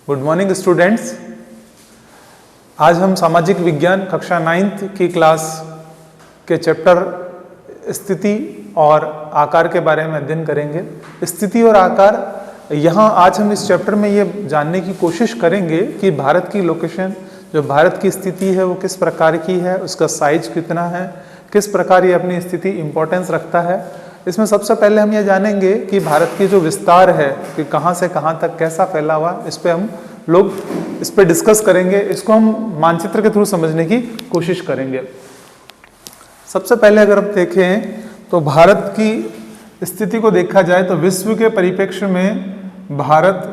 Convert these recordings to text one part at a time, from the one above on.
Good morning students. आज हम सामाजिक विज्ञान कक्षा 9th की क्लास के चैप्टर स्थिति और आकार के बारे में अध्ययन करेंगे। स्थिति और आकार, यहाँ आज हम इस चैप्टर में ये जानने की कोशिश करेंगे कि भारत की लोकेशन, जो भारत की स्थिति है वो किस प्रकार की है, उसका साइज कितना है, किस प्रकार ये अपनी स्थिति इम्पोर्टेंस रखता है। इसमें सबसे पहले हम ये जानेंगे कि भारत की जो विस्तार है कि कहाँ से कहाँ तक कैसा फैला हुआ, इस पे हम लोग इस पे डिस्कस करेंगे। इसको हम मानचित्र के थ्रू समझने की कोशिश करेंगे। सबसे पहले अगर हम देखें तो भारत की स्थिति को देखा जाए तो विश्व के परिप्रेक्ष्य में भारत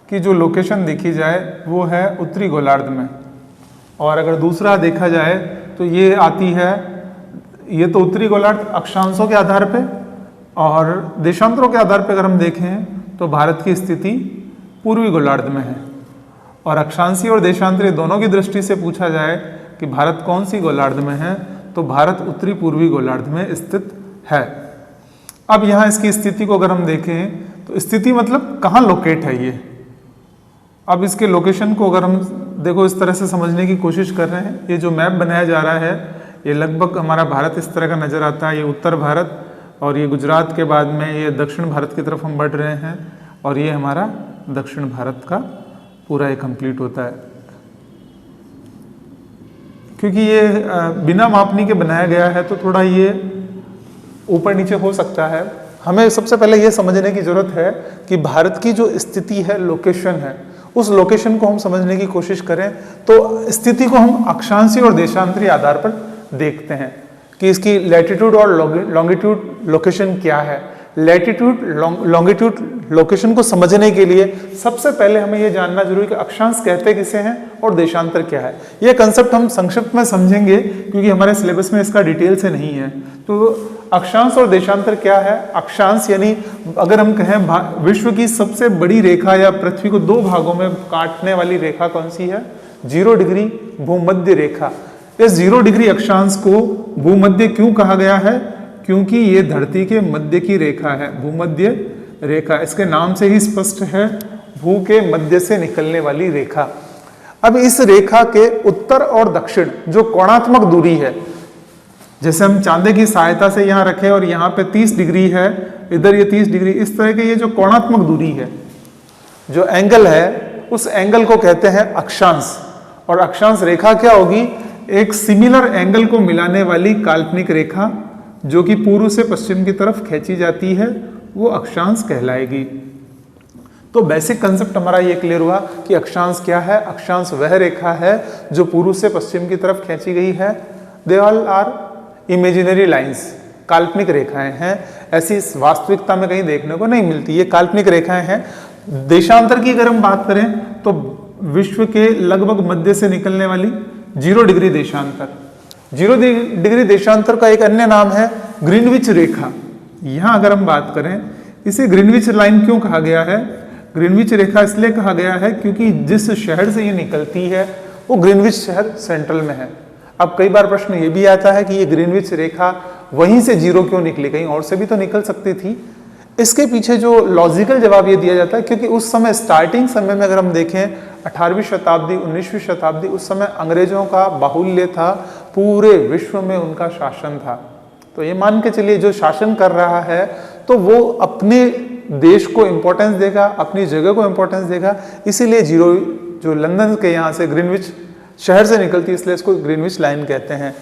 की जो लोकेशन देखी जाए वो है उत्तरी गोलार्ध में। और अगर दूसरा देखा जाए तो ये आती है, ये तो उत्तरी गोलार्ध अक्षांशों के आधार पे, और देशांतरों के आधार पे अगर हम देखें तो भारत की स्थिति पूर्वी गोलार्ध में है। और अक्षांशीय और देशांतरीय दोनों की दृष्टि से पूछा जाए कि भारत कौन सी गोलार्ध में है, तो भारत उत्तरी पूर्वी गोलार्ध में स्थित है। अब यहाँ इसकी स्थिति को अगर हम देखें तो स्थिति मतलब कहाँ लोकेट है ये। अब इसके लोकेशन को अगर हम देखो इस तरह से समझने की कोशिश कर रहे हैं। ये जो मैप बनाया जा रहा है ये लगभग हमारा भारत इस तरह का नजर आता है। ये उत्तर भारत और ये गुजरात के बाद में ये दक्षिण भारत की तरफ हम बढ़ रहे हैं, और ये हमारा दक्षिण भारत का पूरा ये कंप्लीट होता है। क्योंकि ये बिना मापनी के बनाया गया है तो थोड़ा ये ऊपर नीचे हो सकता है। हमें सबसे पहले ये समझने की जरूरत है कि भारत की जो स्थिति है, लोकेशन है, उस लोकेशन को हम समझने की कोशिश करें तो स्थिति को हम अक्षांशीय और देशांतरीय आधार पर देखते हैं कि इसकी लैटिट्यूड और लॉन्गिट्यूड लोकेशन क्या है। लैटिट्यूड लॉन्गिट्यूड लोकेशन को समझने के लिए सबसे पहले हमें यह जानना जरूरी है कि अक्षांश कहते किसे हैं और देशांतर क्या है। यह कंसेप्ट हम संक्षिप्त में समझेंगे क्योंकि हमारे सिलेबस में इसका डिटेल से नहीं है। तो अक्षांश और देशांतर क्या है। अक्षांश यानी अगर हम कहें विश्व की सबसे बड़ी रेखा या पृथ्वी को दो भागों में काटने वाली रेखा कौन सी है, 0 डिग्री भूमध्य रेखा। इस 0 डिग्री अक्षांश को भूमध्य क्यों कहा गया है, क्योंकि ये धरती के मध्य की रेखा है, भूमध्य रेखा। इसके नाम से ही स्पष्ट है, भू के मध्य से निकलने वाली रेखा। अब इस रेखा के उत्तर और दक्षिण जो कोणात्मक दूरी है, जैसे हम चांदे की सहायता से यहाँ रखे और यहाँ पे 30 डिग्री है, इधर ये 30 डिग्री, इस तरह के ये जो कोणात्मक दूरी है, जो एंगल है, उस एंगल को कहते हैं अक्षांश। और अक्षांश रेखा क्या होगी, एक सिमिलर एंगल को मिलाने वाली काल्पनिक रेखा जो कि पूर्व से पश्चिम की तरफ खींची जाती है, वो अक्षांश कहलाएगी। तो बेसिक कंसेप्ट हमारा ये क्लियर हुआ कि अक्षांश क्या है। अक्षांश वह रेखा है जो पूर्व से पश्चिम की तरफ खींची गई है। They all are imaginary lines, काल्पनिक रेखाएं हैं, ऐसी वास्तविकता में कहीं देखने को नहीं मिलती, ये काल्पनिक रेखाएं हैं। देशांतर की अगर हम बात करें तो विश्व के लगभग मध्य से निकलने वाली 0 डिग्री देशांतर। 0 डिग्री देशांतर का एक अन्य नाम है ग्रीनविच रेखा। यहां अगर हम बात करें, इसे ग्रीनविच लाइन क्यों कहा गया है, ग्रीनविच रेखा इसलिए कहा गया है क्योंकि जिस शहर से ये निकलती है वो ग्रीनविच शहर सेंट्रल में है। अब कई बार प्रश्न ये भी आता है कि ये ग्रीनविच रेखा वहीं से 0 क्यों निकली, कहीं और से भी तो निकल सकती थी। इसके पीछे जो लॉजिकल जवाब ये दिया जाता है क्योंकि उस समय स्टार्टिंग समय में अगर हम देखें 18वीं शताब्दी 19वीं शताब्दी, उस समय अंग्रेजों का बाहुल्य था, पूरे विश्व में उनका शासन था। तो ये मान के चलिए जो शासन कर रहा है तो वो अपने देश को इंपॉर्टेंस देगा, अपनी जगह को इंपॉर्टेंस देगा। इसीलिए 0 जो लंदन के यहाँ से ग्रीनविच शहर से निकलती है, इसलिए इसको ग्रीनविच लाइन कहते हैं।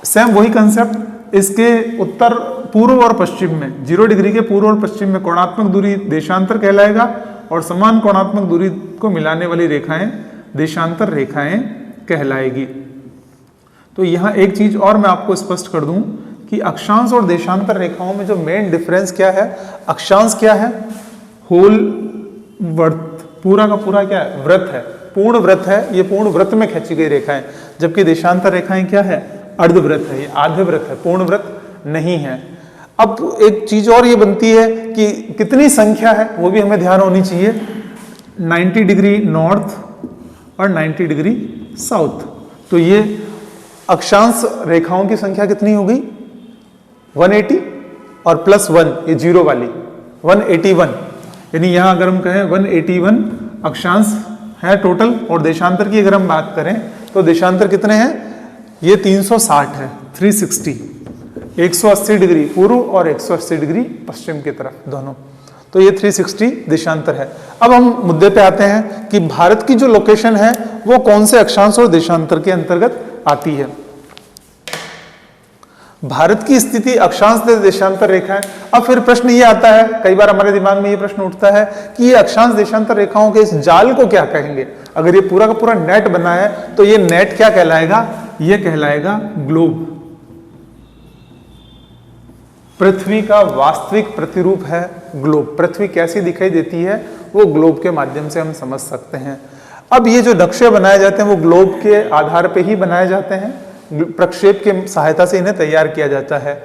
सेम वही कंसेप्ट इसके उत्तर पूर्व और पश्चिम में, 0 डिग्री के पूर्व और पश्चिम में कोणात्मक दूरी देशांतर कहलाएगा, और समान कोणात्मक दूरी को मिलाने वाली रेखाएं देशांतर रेखाएं कहलाएगी। तो यहाँ एक चीज और मैं आपको स्पष्ट कर दूं कि अक्षांश और देशांतर रेखाओं में जो मेन डिफरेंस क्या है। अक्षांश क्या है, होल वर्त, पूरा का पूरा क्या है, वृत्त है, पूर्ण वृत्त है, ये पूर्ण वृत्त में खींची गई रेखाएं। जबकि देशांतर रेखाएं क्या है, अर्धवृत्त है, ये आधे वृत्त है, पूर्ण वृत्त नहीं है। अब एक चीज और ये बनती है कि कितनी संख्या है वो भी हमें ध्यान होनी चाहिए। 90 डिग्री नॉर्थ और 90 डिग्री साउथ, तो ये अक्षांश रेखाओं की संख्या कितनी हो गई, 180 और +1 ये 0 वाली 181। यानी यहां अगर हम कहें 181 अक्षांश है टोटल, और देशांतर की अगर हम बात करें तो देशांतर कितने हैं, ये 360 है, 360, 180 डिग्री पूर्व और 180 डिग्री पश्चिम की तरफ दोनों, तो ये 360 देशांतर है। अब हम मुद्दे पे आते हैं कि भारत की जो लोकेशन है वो कौन से अक्षांश और देशांतर के अंतर्गत आती है। भारत की स्थिति अक्षांश देशांतर रेखा है। अब फिर प्रश्न ये आता है, कई बार हमारे दिमाग में ये प्रश्न उठता है कि ये अक्षांश देशांतर रेखाओं के इस जाल को क्या कहेंगे। अगर ये पूरा का पूरा नेट बना है तो ये नेट क्या कहलाएगा, ये कहलाएगा ग्लोब। पृथ्वी का वास्तविक प्रतिरूप है ग्लोब। पृथ्वी कैसी दिखाई देती है वो ग्लोब के माध्यम से हम समझ सकते हैं। अब ये जो नक्शे बनाए जाते हैं वो ग्लोब के आधार पे ही बनाए जाते हैं, प्रक्षेप के सहायता से इन्हें तैयार किया जाता है।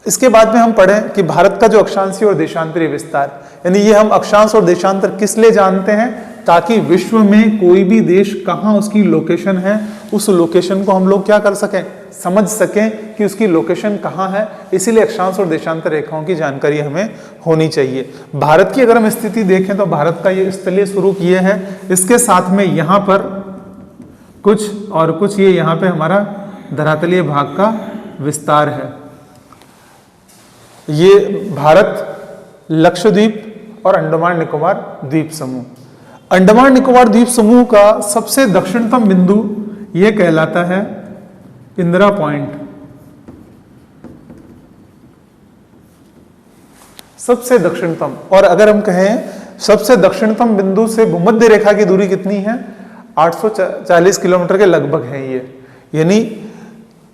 इसके बाद में हम पढ़ें कि भारत का जो अक्षांशीय और देशांतरीय विस्तार, यानी ये हम अक्षांश और देशांतर किस लिए जानते हैं, ताकि विश्व में कोई भी देश कहाँ उसकी लोकेशन है, उस लोकेशन को हम लोग क्या कर सकें, समझ सकें कि उसकी लोकेशन कहाँ है। इसीलिए अक्षांश और देशांतर रेखाओं की जानकारी हमें होनी चाहिए। भारत की अगर हम स्थिति देखें तो भारत का ये स्थलीय स्वरूप ये है, इसके साथ में यहाँ पर कुछ और कुछ ये यहाँ पे हमारा धरातलीय भाग का विस्तार है। ये भारत, लक्षद्वीप और अंडमान निकोबार द्वीप समूह। अंडमान निकोबार द्वीप समूह का सबसे दक्षिणतम बिंदु यह कहलाता है इंदिरा पॉइंट। सबसे दक्षिणतम, और अगर हम कहें सबसे दक्षिणतम बिंदु से भूमध्य रेखा की दूरी कितनी है, 840 किलोमीटर के लगभग है ये। यानी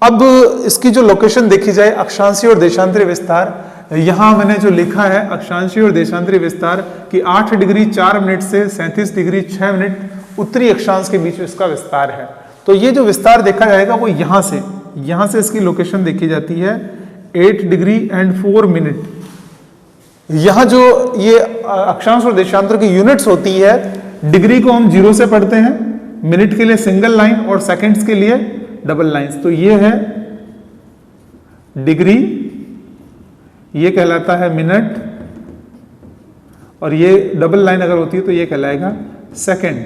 अब इसकी जो लोकेशन देखी जाए, अक्षांशीय और देशांतरीय विस्तार, यहां मैंने जो लिखा है अक्षांशीय और देशांतरीय विस्तार कि 8 डिग्री 4 मिनट से 37 डिग्री 6 मिनट उत्तरी अक्षांश के बीच में इसका विस्तार है। तो ये जो विस्तार देखा जाएगा वो यहां से इसकी लोकेशन देखी जाती है 8 डिग्री एंड 4 मिनट। यहां जो ये अक्षांश और देशांतर की यूनिट्स होती है, डिग्री को हम 0 से पढ़ते हैं, मिनट के लिए सिंगल लाइन और सेकंड्स के लिए डबल लाइंस। तो ये है डिग्री, ये कहलाता है मिनट, और ये डबल लाइन अगर होती है तो ये कहलाएगा सेकंड।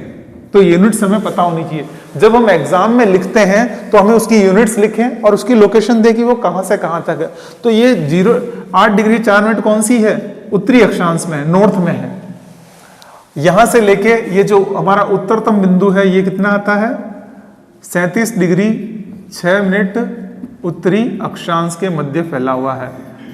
तो यूनिट्स हमें पता होनी चाहिए। जब हम एग्जाम में लिखते हैं तो हमें उसकी यूनिट्स लिखें और उसकी लोकेशन दें कि वो कहां से कहां तक है। तो ये 8 डिग्री 4 मिनट कौन सी है, उत्तरी अक्षांश में, नॉर्थ में है। यहां से लेके ये जो हमारा उत्तरतम बिंदु है ये कितना आता है, 37 डिग्री 6 मिनट उत्तरी अक्षांश के मध्य फैला हुआ है।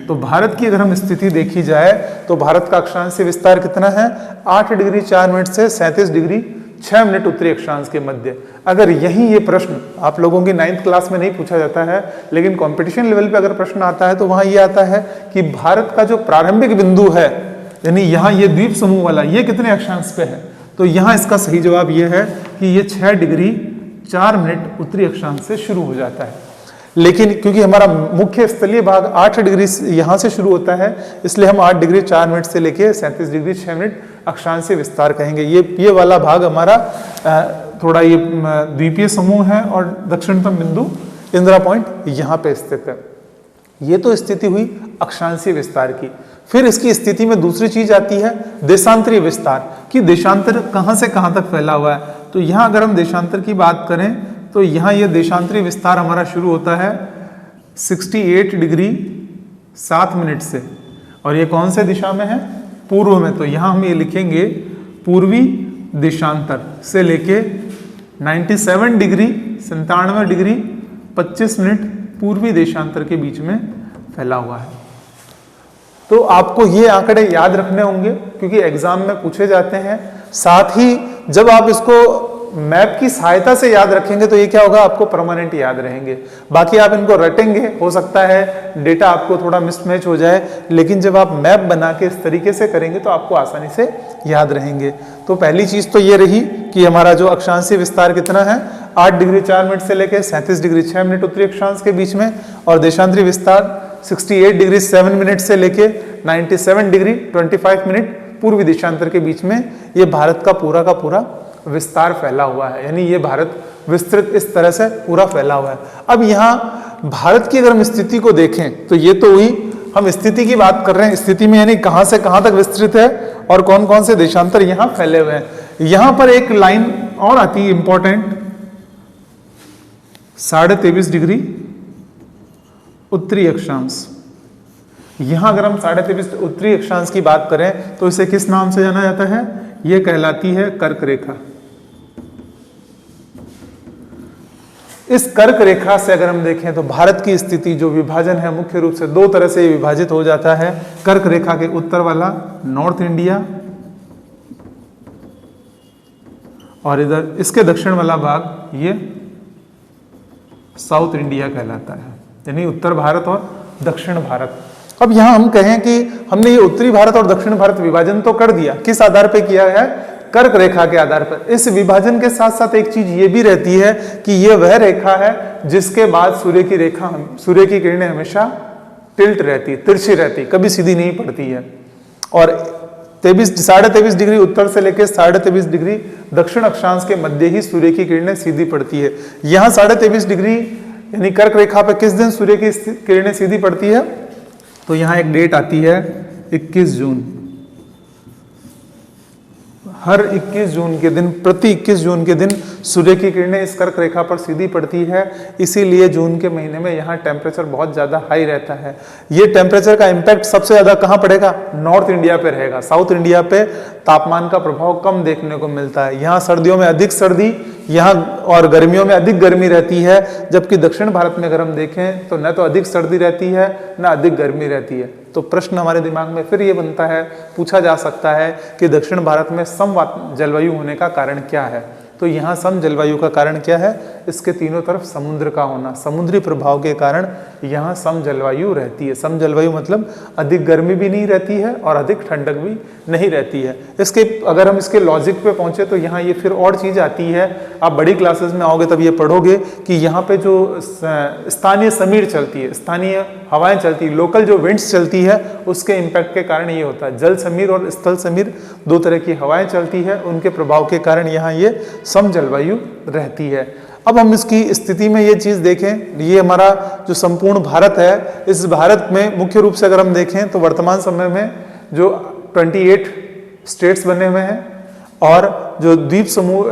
तो भारत की अगर हम स्थिति देखी जाए तो भारत का अक्षांशीय विस्तार कितना है, 8 डिग्री 4 मिनट से 37 डिग्री 6 मिनट उत्तरी अक्षांश के मध्य। अगर यही ये प्रश्न आप लोगों की 9th क्लास में नहीं पूछा जाता है, लेकिन कंपटीशन लेवल पे अगर प्रश्न आता है तो वहां ये आता है कि भारत का जो प्रारंभिक बिंदु है, यानी यहाँ ये द्वीप समूह वाला, ये कितने अक्षांश पे है। तो यहाँ इसका सही जवाब ये है कि ये 6 डिग्री 4 मिनट उत्तरी अक्षांश से शुरू हो जाता है। लेकिन क्योंकि हमारा मुख्य स्थलीय भाग 8 डिग्री यहाँ से शुरू होता है, इसलिए हम 8 डिग्री 4 मिनट से लेके 37 डिग्री 6 मिनट अक्षांशीय विस्तार कहेंगे। ये वाला भाग हमारा थोड़ा ये द्वीपीय समूह है और दक्षिणतम बिंदु इंदिरा पॉइंट यहाँ पे स्थित है। ये तो स्थिति हुई अक्षांशीय विस्तार की। फिर इसकी स्थिति में दूसरी चीज आती है देशांतरीय विस्तार, कि देशांतर कहाँ से कहाँ तक फैला हुआ है। तो यहाँ अगर हम देशांतर की बात करें तो यहाँ ये देशांतरीय विस्तार हमारा शुरू होता है 68 डिग्री 7 मिनट से, और ये कौन से दिशा में है, पूर्व में। तो यहाँ हम ये लिखेंगे पूर्वी देशांतर से लेके 97 डिग्री 97 डिग्री 25 मिनट पूर्वी देशांतर के बीच में फैला हुआ है। तो आपको ये आंकड़े याद रखने होंगे क्योंकि एग्जाम में पूछे जाते हैं। साथ ही जब आप इसको मैप की सहायता से याद रखेंगे तो ये क्या होगा, आपको परमानेंट याद रहेंगे। बाकी आप इनको रटेंगे, हो सकता है डेटा आपको थोड़ा मिसमैच हो जाए, लेकिन जब आप मैप बना के इस तरीके से करेंगे तो आपको आसानी से याद रहेंगे। तो पहली चीज तो ये रही कि हमारा जो अक्षांशीय विस्तार कितना है, 8 डिग्री 4 मिनट से लेकर 37 डिग्री 6 मिनट उत्तरी अक्षांश के बीच में, और देशांतरीय विस्तार 68 डिग्री 7 मिनट से लेके 97 डिग्री 25 मिनट पूर्वी देशांतर के बीच में ये भारत का पूरा विस्तार फैला हुआ है। यानी ये भारत विस्तृत इस तरह से पूरा फैला हुआ है। अब यहाँ भारत की अगर हम स्थिति को देखें तो ये तो हुई, हम स्थिति की बात कर रहे हैं। स्थिति में यानी कहाँ से कहाँ तक विस्तृत है और कौन कौन से देशांतर यहाँ फैले हुए हैं। यहाँ पर एक लाइन और आती है इंपॉर्टेंट 23.5 डिग्री उत्तरी अक्षांश। यहां अगर हम 23.5 उत्तरी अक्षांश की बात करें तो इसे किस नाम से जाना जाता है? यह कहलाती है कर्क रेखा। इस कर्क रेखा से अगर हम देखें तो भारत की स्थिति जो विभाजन है मुख्य रूप से दो तरह से विभाजित हो जाता है। कर्क रेखा के उत्तर वाला नॉर्थ इंडिया और इधर इसके दक्षिण वाला भाग ये साउथ इंडिया कहलाता है, यानी उत्तर भारत और दक्षिण भारत। अब यहां हम कहें कि हमने ये उत्तरी भारत और दक्षिण भारत विभाजन तो कर दिया, किस आधार पर किया है? कर्क रेखा के आधार पर। इस विभाजन के साथ साथ एक चीज ये भी रहती है कि ये वह रेखा है जिसके बाद सूर्य की किरणें हमेशा टिल्ट रहती, तिरछी रहती, कभी सीधी नहीं पड़ती है। और 23.5 डिग्री उत्तर से लेकर 23.5 डिग्री दक्षिण अक्षांश के मध्य ही सूर्य की किरणें सीधी पड़ती है। यहाँ 23.5 डिग्री यानी कर्क रेखा पर किस दिन सूर्य की किरणें सीधी पड़ती है? तो यहाँ एक डेट आती है 21 जून। हर 21 जून के दिन, प्रति 21 जून के दिन सूर्य की किरणें इस कर्क रेखा पर सीधी पड़ती है। इसीलिए जून के महीने में यहाँ टेम्परेचर बहुत ज्यादा हाई रहता है। ये टेम्परेचर का इम्पैक्ट सबसे ज्यादा कहाँ पड़ेगा? नॉर्थ इंडिया पे रहेगा। साउथ इंडिया पे तापमान का प्रभाव कम देखने को मिलता है। यहाँ सर्दियों में अधिक सर्दी यहाँ और गर्मियों में अधिक गर्मी रहती है, जबकि दक्षिण भारत में अगर हम देखें तो न तो अधिक सर्दी रहती है न अधिक गर्मी रहती है। तो प्रश्न हमारे दिमाग में फिर ये बनता है, पूछा जा सकता है कि दक्षिण भारत में सम जलवायु होने का कारण क्या है? तो यहाँ सम जलवायु का कारण क्या है? इसके तीनों तरफ समुद्र का होना, समुद्री प्रभाव के कारण यहाँ सम जलवायु रहती है। सम जलवायु मतलब अधिक गर्मी भी नहीं रहती है और अधिक ठंडक भी नहीं रहती है। इसके अगर हम इसके लॉजिक पे पहुंचे तो यहाँ ये फिर और चीज आती है। आप बड़ी क्लासेस में आओगे तब ये पढ़ोगे कि यहाँ पे जो स्थानीय समीर चलती है, स्थानीय हवाएं चलती है, लोकल जो विंड्स चलती है, उसके इम्पैक्ट के कारण ये होता है। जल समीर और स्थल समीर दो तरह की हवाएं चलती है, उनके प्रभाव के कारण यहाँ ये सम जलवायु रहती है। अब हम इसकी स्थिति में ये चीज देखें, ये हमारा जो संपूर्ण भारत है, इस भारत में मुख्य रूप से अगर हम देखें तो वर्तमान समय में जो 28 स्टेट्स बने हुए हैं और जो द्वीप समूह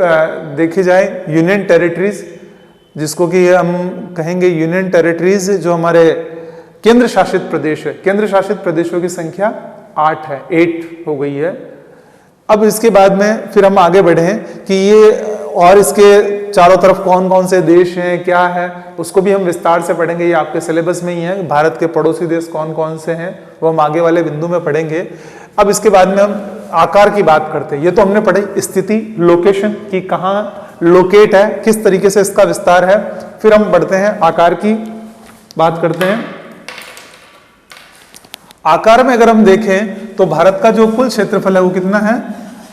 देखे जाए, यूनियन टेरिटरीज, जिसको कि हम कहेंगे यूनियन टेरिटरीज, जो हमारे केंद्र शासित प्रदेश है, केंद्र शासित प्रदेशों की संख्या 8 है, 8 हो गई है। अब इसके बाद में फिर हम आगे बढ़े कि ये और इसके चारों तरफ कौन कौन से देश हैं, क्या है, उसको भी हम विस्तार से पढ़ेंगे। ये आपके सिलेबस में ही है। भारत के पड़ोसी देश कौन कौन से हैं वो हम आगे वाले बिंदु में पढ़ेंगे। अब इसके बाद में हम आकार की बात करते हैं। ये तो हमने पढ़ी स्थिति, लोकेशन की, कहाँ लोकेट है, किस तरीके से इसका विस्तार है। फिर हम बढ़ते हैं आकार की बात करते हैं। आकार में अगर हम देखें तो भारत का जो कुल क्षेत्रफल है वो कितना है?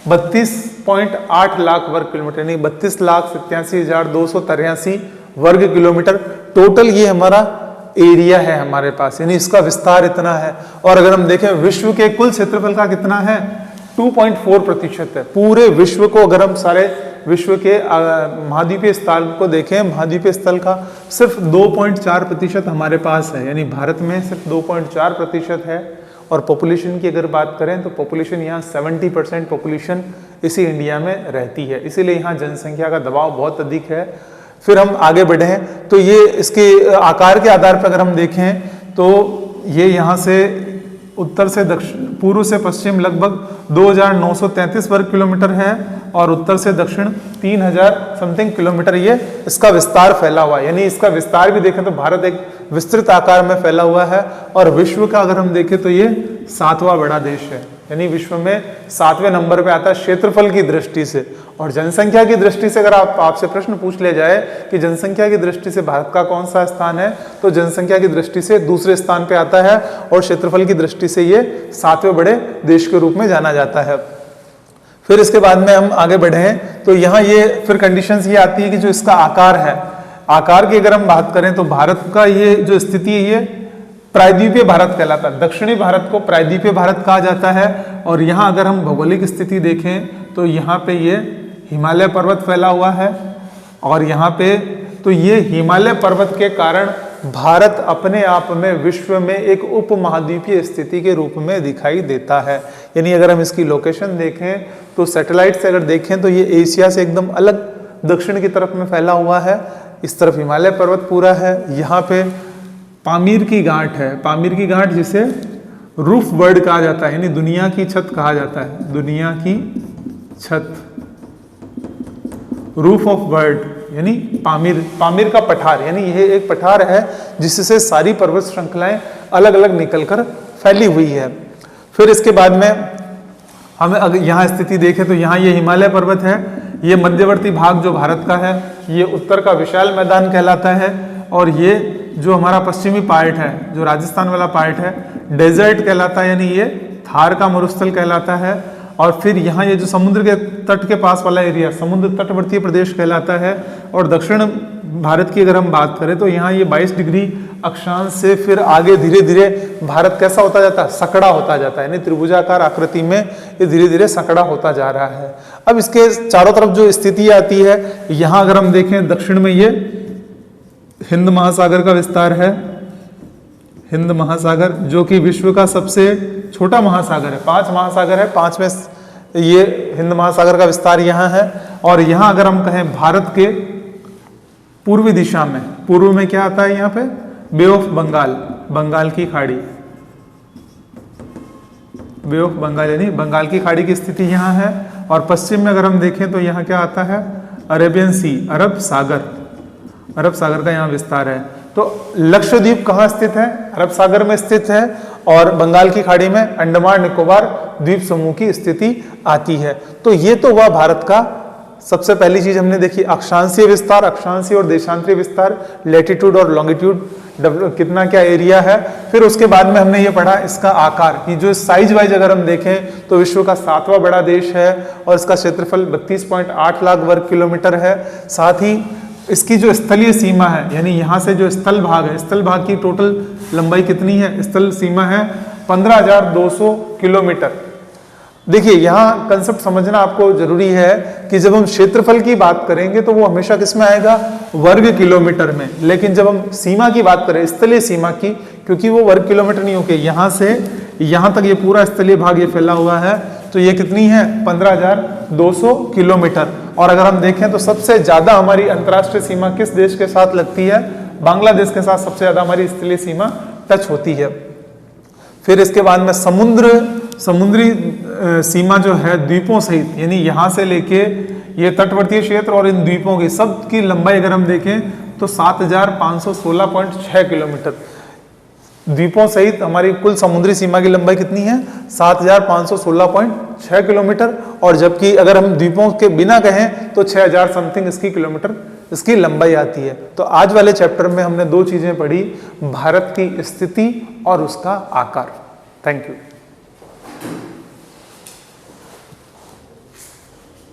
32.8 लाख वर्ग किलोमीटर, यानी 32,87,283 वर्ग किलोमीटर टोटल ये हमारा एरिया है हमारे पास, यानी इसका विस्तार इतना है। और अगर हम देखें विश्व के कुल क्षेत्रफल का कितना है? 2.4% है। पूरे विश्व को अगर हम सारे विश्व के महाद्वीपीय स्थल को देखें, महाद्वीपीय स्थल का सिर्फ 2.4% हमारे पास है, यानी भारत में सिर्फ 2.4% है। और पॉपुलेशन की अगर बात करें तो पॉपुलेशन यहाँ 70% पॉपुलेशन इसी इंडिया में रहती है, इसीलिए यहाँ जनसंख्या का दबाव बहुत अधिक है। फिर हम आगे बढ़े हैं तो ये इसके आकार के आधार पर अगर हम देखें तो ये यहाँ से उत्तर से दक्षिण, पूर्व से पश्चिम लगभग 2,933 वर्ग किलोमीटर है और उत्तर से दक्षिण 3,000 समथिंग किलोमीटर ये इसका विस्तार फैला हुआ है। यानी इसका विस्तार भी देखें तो भारत एक विस्तृत आकार में फैला हुआ है। और विश्व का अगर हम देखें तो ये 7वां बड़ा देश है, यानी विश्व में 7वें नंबर पे आता है क्षेत्रफल की दृष्टि से। और जनसंख्या की दृष्टि से अगर आपसे प्रश्न पूछ लिया जाए कि जनसंख्या की दृष्टि से भारत का कौन सा स्थान है, तो जनसंख्या की दृष्टि से दूसरे स्थान पे आता है और क्षेत्रफल की दृष्टि से ये 7वें बड़े देश के रूप में जाना जाता है। फिर इसके बाद में हम आगे बढ़े हैं तो यहाँ ये फिर कंडीशंस ये आती है कि जो इसका आकार है, आकार की अगर हम बात करें तो भारत का ये जो स्थिति है ये प्रायद्वीपीय भारत कहलाता है। दक्षिणी भारत को प्रायद्वीपीय भारत कहा जाता है। और यहाँ अगर हम भौगोलिक स्थिति देखें तो यहाँ पे ये हिमालय पर्वत फैला हुआ है और यहाँ पे तो ये हिमालय पर्वत के कारण भारत अपने आप में विश्व में एक उपमहाद्वीपीय स्थिति के रूप में दिखाई देता है। यानी अगर हम इसकी लोकेशन देखें तो सैटेलाइट से अगर देखें तो ये एशिया से एकदम अलग दक्षिण की तरफ में फैला हुआ है। इस तरफ हिमालय पर्वत पूरा है, यहाँ पे पामीर की गांठ है, पामीर की गांठ जिसे रूफ वर्ल्ड कहा जाता है, यानी दुनिया की छत कहा जाता है, दुनिया की छत, रूफ ऑफ वर्ल्ड, यानी पामीर, पामीर का पठार, यानी यह एक पठार है जिससे सारी पर्वत श्रृंखलाएं अलग अलग निकलकर फैली हुई है। फिर इसके बाद में हमें अगर यहाँ स्थिति देखें तो यहाँ ये हिमालय पर्वत है, ये मध्यवर्ती भाग जो भारत का है, ये उत्तर का विशाल मैदान कहलाता है, और ये जो हमारा पश्चिमी पार्ट है, जो राजस्थान वाला पार्ट है, डेजर्ट कहलाता है, यानी ये थार का मरुस्थल कहलाता है। और फिर यहाँ ये जो समुद्र के तट के पास वाला एरिया समुद्र तटवर्ती प्रदेश कहलाता है। और दक्षिण भारत की अगर हम बात करें तो यहाँ ये 22 डिग्री अक्षांश से फिर आगे धीरे धीरे भारत कैसा होता जाता है, सकड़ा होता जाता है, यानी त्रिभुजाकार आकृति में ये धीरे धीरे सकड़ा होता जा रहा है। अब इसके चारों तरफ जो स्थिति आती है, यहाँ अगर हम देखें दक्षिण में ये हिंद महासागर का विस्तार है, हिंद महासागर जो कि विश्व का सबसे छोटा महासागर है, 5 महासागर है, 5 में ये हिंद महासागर का विस्तार यहाँ है। और यहाँ अगर हम कहें भारत के पूर्वी दिशा में, पूर्व में क्या आता है यहाँ पे, बे ऑफ बंगाल, बंगाल की खाड़ी, बे ऑफ बंगाल यानी बंगाल की खाड़ी की स्थिति यहाँ है। और पश्चिम में अगर हम देखें तो यहाँ क्या आता है, अरेबियन सी, अरब सागर, अरब सागर का यहाँ विस्तार है। तो लक्षद्वीप कहाँ स्थित है, अरब सागर में स्थित है, और बंगाल की खाड़ी में अंडमान निकोबार द्वीप समूह की स्थिति आती है। तो ये तो हुआ भारत का, सबसे पहली चीज हमने देखी अक्षांशीय विस्तार, अक्षांशीय और देशांतरीय विस्तार, लैटिट्यूड और लॉन्गिट्यूड, कितना क्या एरिया है। फिर उसके बाद में हमने ये पढ़ा इसका आकार, ये जो साइज वाइज अगर हम देखें तो विश्व का 7वां बड़ा देश है और इसका क्षेत्रफल 32.8 लाख वर्ग किलोमीटर है। साथ ही इसकी जो स्थलीय सीमा है, यानी यहाँ से जो स्थल भाग है, स्थल भाग की टोटल लंबाई कितनी है, स्थल सीमा है 15,200 किलोमीटर। देखिए यहाँ कंसेप्ट समझना आपको जरूरी है कि जब हम क्षेत्रफल की बात करेंगे तो वो हमेशा किस में आएगा, वर्ग किलोमीटर में। लेकिन जब हम सीमा की बात करें, स्थलीय सीमा की, क्योंकि वो वर्ग किलोमीटर नहीं होके यहाँ से यहाँ तक ये पूरा स्थलीय भाग ये फैला हुआ है, तो ये कितनी है, 15,200 किलोमीटर। और अगर हम देखें तो सबसे ज्यादा हमारी अंतर्राष्ट्रीय सीमा किस देश के साथ लगती है, बांग्लादेश के साथ सबसे ज्यादा हमारी स्थलीय सीमा टच होती है। फिर इसके बाद में समुद्री सीमा जो है द्वीपों सहित, यानी यहाँ से लेके ये तटवर्तीय क्षेत्र और इन द्वीपों की सब की लंबाई अगर हम देखें तो 7,516.6 किलोमीटर। द्वीपों सहित हमारी कुल समुद्री सीमा की लंबाई कितनी है, 7,516.6 किलोमीटर। और जबकि अगर हम द्वीपों के बिना कहें तो 6,000 समथिंग इसकी किलोमीटर इसकी लंबाई आती है। तो आज वाले चैप्टर में हमने 2 चीजें पढ़ी, भारत की स्थिति और उसका आकार। Thank you.